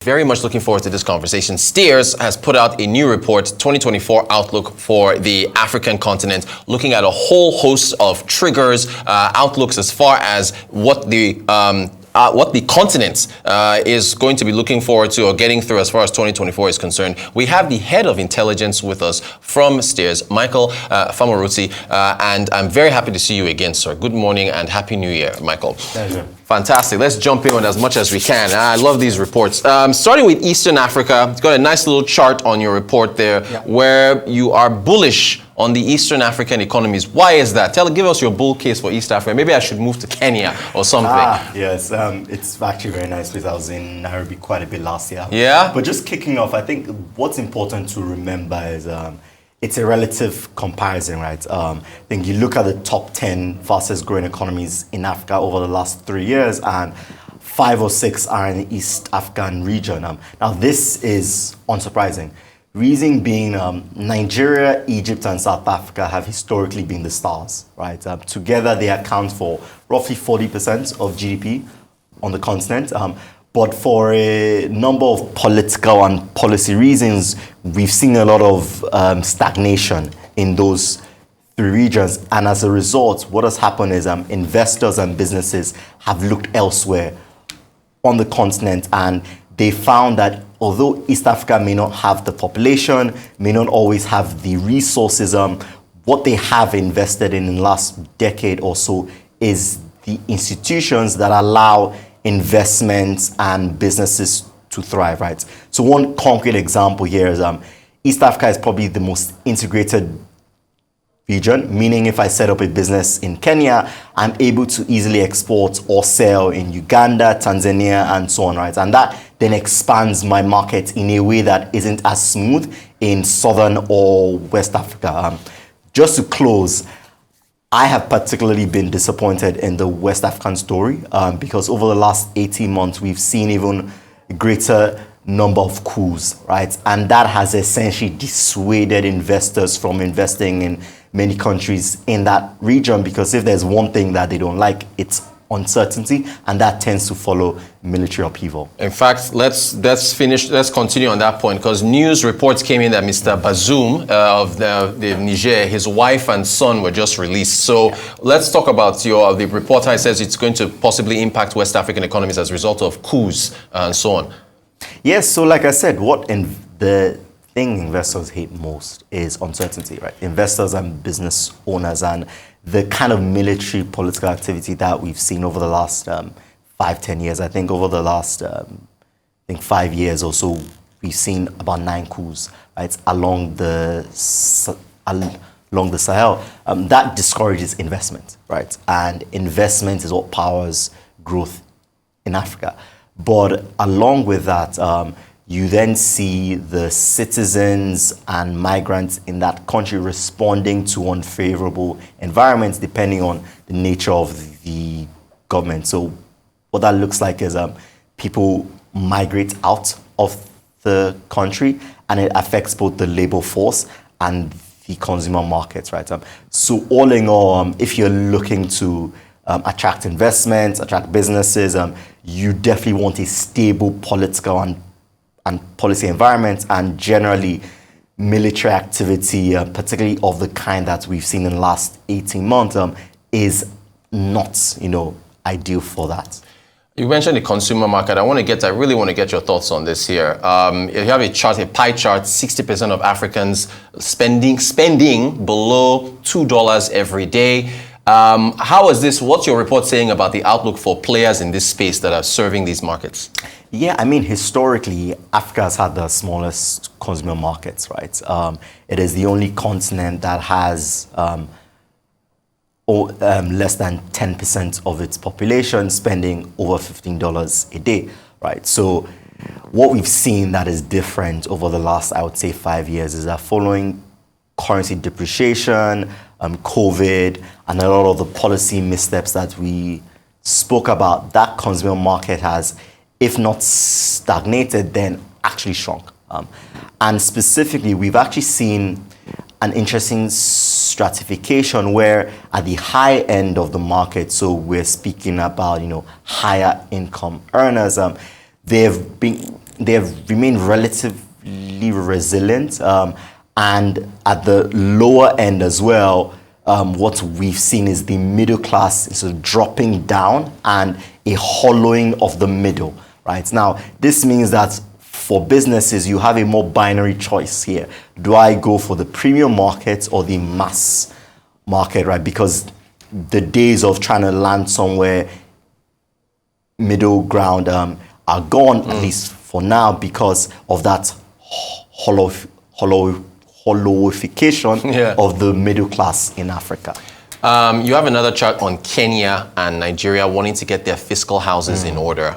Very much looking forward to this conversation. Stears has put out a new report, 2024 outlook for the African continent, looking at a whole host of triggers, outlooks as far as what the continent is going to be looking forward to or getting through as far as 2024 is concerned. We have the head of intelligence with us from Stears, Michael Famoroti, and I'm very happy to see you again, sir. Good morning and Happy New Year, Michael. Pleasure. Fantastic. Let's jump in on as much as we can. I love these reports. Starting with Eastern Africa, you've got a nice little chart on your report there where you are bullish on the Eastern African economies. Why is that? Give us your bull case for East Africa. Maybe I should move to Kenya or something. Yes, it's actually very nice because I was in Nairobi quite a bit last year. Yeah? But just kicking off, I think what's important to remember is it's a relative comparison, right? I think you look at the top 10 fastest growing economies in Africa over the last 3 years, and 5 or 6 are in the East African region. Now, this is unsurprising. Reason being, Nigeria, Egypt, and South Africa have historically been the stars, right? Together, they account for roughly 40% of GDP on the continent. But for a number of political and policy reasons, we've seen a lot of stagnation in those 3 regions. And as a result, what has happened is investors and businesses have looked elsewhere on the continent, and they found that although East Africa may not have the population, may not always have the resources, what they have invested in the last decade or so is the institutions that allow investments and businesses to thrive, right? So one concrete example here is East Africa is probably the most integrated region, meaning if I set up a business in Kenya, I'm able to easily export or sell in Uganda, Tanzania, and so on, right? And that then expands my market in a way that isn't as smooth in Southern or West Africa. Just to close, I have particularly been disappointed in the West African story because over the last 18 months, we've seen even a greater number of coups, right? And that has essentially dissuaded investors from investing in many countries in that region, because if there's one thing that they don't like, it's uncertainty, and that tends to follow military upheaval. In fact, let's continue on that point, because news reports came in that Mr. Bazoum of the Niger, his wife and son were just released. So let's talk about the report. It says it's going to possibly impact West African economies as a result of coups and so on. Yes, so like I said, the thing investors hate most is uncertainty, right? Investors and business owners, and the kind of military political activity that we've seen over the last 5-10 years. I think over the last 5 years or so, we've seen about 9 coups, right, along the Sahel. That discourages investment, right? And investment is what powers growth in Africa. But along with that, you then see the citizens and migrants in that country responding to unfavorable environments depending on the nature of the government. So what that looks like is people migrate out of the country, and it affects both the labor force and the consumer markets, right? So all in all, if you're looking to attract investments, attract businesses, you definitely want a stable political and policy environment, and generally military activity, particularly of the kind that we've seen in the last 18 months, is not, ideal for that. You mentioned the consumer market. I really want to get your thoughts on this here. You have a pie chart, 60% of Africans spending below $2 every day. How is this? What's your report saying about the outlook for players in this space that are serving these markets? Yeah, historically, Africa has had the smallest consumer markets, right? It is the only continent that has less than 10% of its population spending over $15 a day, right? So what we've seen that is different over the last, I would say, 5 years is that following currency depreciation, COVID, and a lot of the policy missteps that we spoke about, that consumer market has, if not stagnated, then actually shrunk. And specifically, we've actually seen an interesting stratification where at the high end of the market, so we're speaking about, higher income earners, they've been they have remained relatively resilient, and at the lower end as well, what we've seen is the middle class is dropping down and a hollowing of the middle, right? Now, this means that for businesses, you have a more binary choice here. Do I go for the premium market or the mass market, right? Because the days of trying to land somewhere middle ground are gone, at least for now, because of that hollowification of the middle class in Africa. You have another chart on Kenya and Nigeria wanting to get their fiscal houses in order.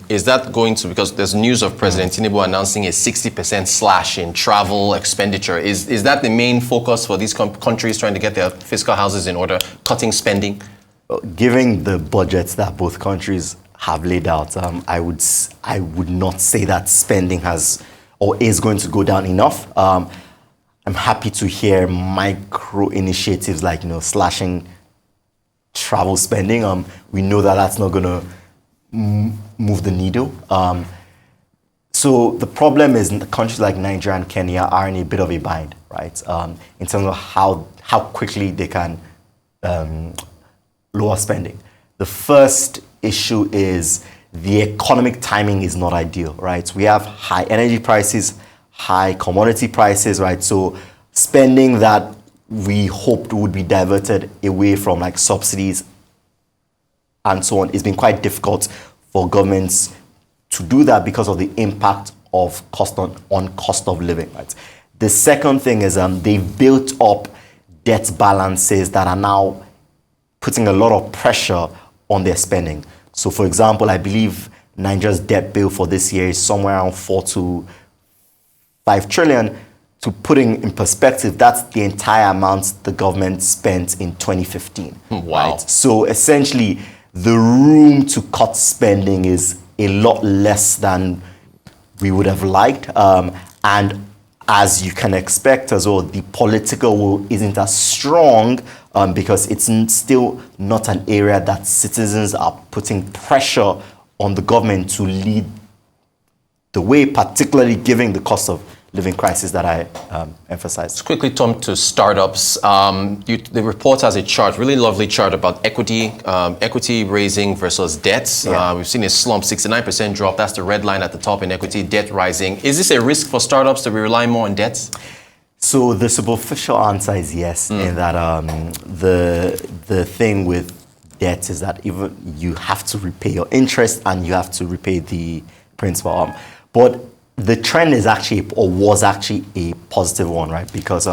Is that going to, because there's news of President Tinubu announcing a 60% slash in travel expenditure. Is that the main focus for these countries trying to get their fiscal houses in order, cutting spending? Given the budgets that both countries have laid out, I would not say that spending has or is going to go down enough. I'm happy to hear micro initiatives like, slashing travel spending. We know that that's not going to move the needle. So the problem is countries like Nigeria and Kenya are in a bit of a bind, right? In terms of how quickly they can lower spending. The first issue is the economic timing is not ideal, right? We have high energy prices, high commodity prices, right? So spending that we hoped would be diverted away from like subsidies and so on, it's been quite difficult for governments to do that because of the impact of cost of living, right? The second thing is they've built up debt balances that are now putting a lot of pressure on their spending. So for example, I believe Nigeria's debt bill for this year is somewhere around 4 to 5 trillion. To putting in perspective, that's the entire amount the government spent in 2015. Wow. Right? So essentially, the room to cut spending is a lot less than we would have liked. And as you can expect as well, the political will isn't as strong because it's still not an area that citizens are putting pressure on the government to lead the way, particularly given the cost of living crisis that I emphasized. Let's quickly turn to startups. The report has a chart, really lovely chart about equity raising versus debts. Yeah. We've seen a slump, 69% drop. That's the red line at the top in equity, debt rising. Is this a risk for startups to be relying more on debts? So the superficial answer is yes, in that the thing with debt is that even you have to repay your interest and you have to repay the principal. But the trend is actually, or was actually, a positive one, right? Because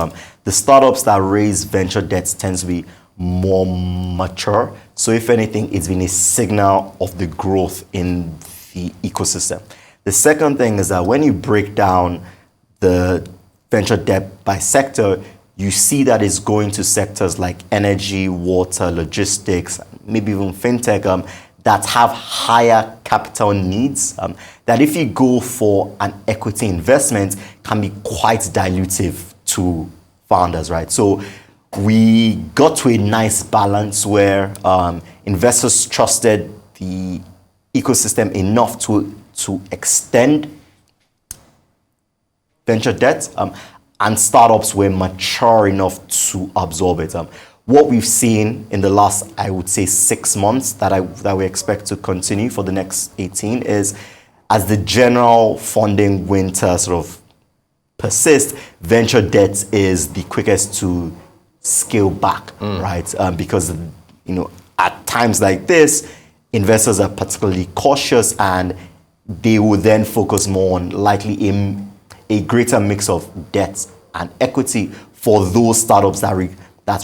the startups that raise venture debts tends to be more mature. So if anything, it's been a signal of the growth in the ecosystem. The second thing is that when you break down the venture debt by sector, you see that it's going to sectors like energy, water, logistics, maybe even fintech, that have higher capital needs, that if you go for an equity investment can be quite dilutive to founders, right? So we got to a nice balance where investors trusted the ecosystem enough to extend venture debt, and startups were mature enough to absorb it. What we've seen in the last, I would say, 6 months that we expect to continue for the next 18 is, as the general funding winter sort of persists, venture debt is the quickest to scale back, right? Because at times like this, investors are particularly cautious and they will then focus more on likely a greater mix of debt and equity for those startups that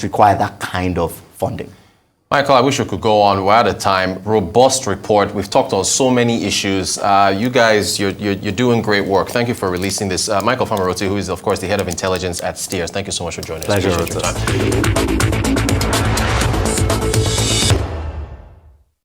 require that kind of funding. Michael, I wish we could go on. We're out of time. Robust report. We've talked on so many issues. You guys, you're doing great work. Thank you for releasing this. Michael Famoroti, who is, of course, the head of intelligence at Stears. Thank you so much for joining us. Pleasure.